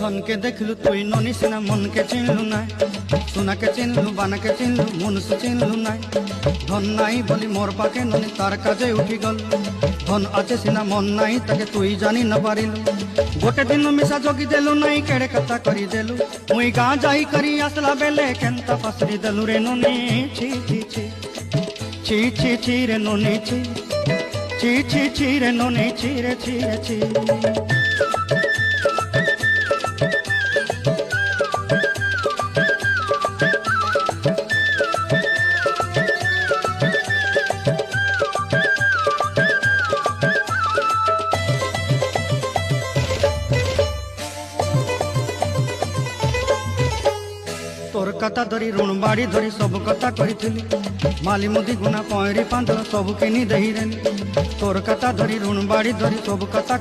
धन के देखलु तुई ननी सिना मन के चिन्हलु नाय सोना के चिन्हलु बाना के चिन्हलु मनुष्य चिन्हलु नाय धन नाई बोली मोर पाके ननी तार काजे उठी गल धन आचे सिना मन नाई ताके तुई जानी न पारिलु गोटे दिन मिसा जोगी देलु नाई केड़े कथा करी देलु मुई गाँ जाई करी आसला बेले केंता पसरी देलु रे ननी छी छी छी छी छी छी रे ननी छी छी छी छी रे ननी छी रे छी रे छी तोर कथा धरी ऋण बाड़ी धरी सब कथा करी माली मुदी गुना पयरी पांद सब किनी दही रेली तोर कथा धरी ऋण बाड़ी धरी सब कथा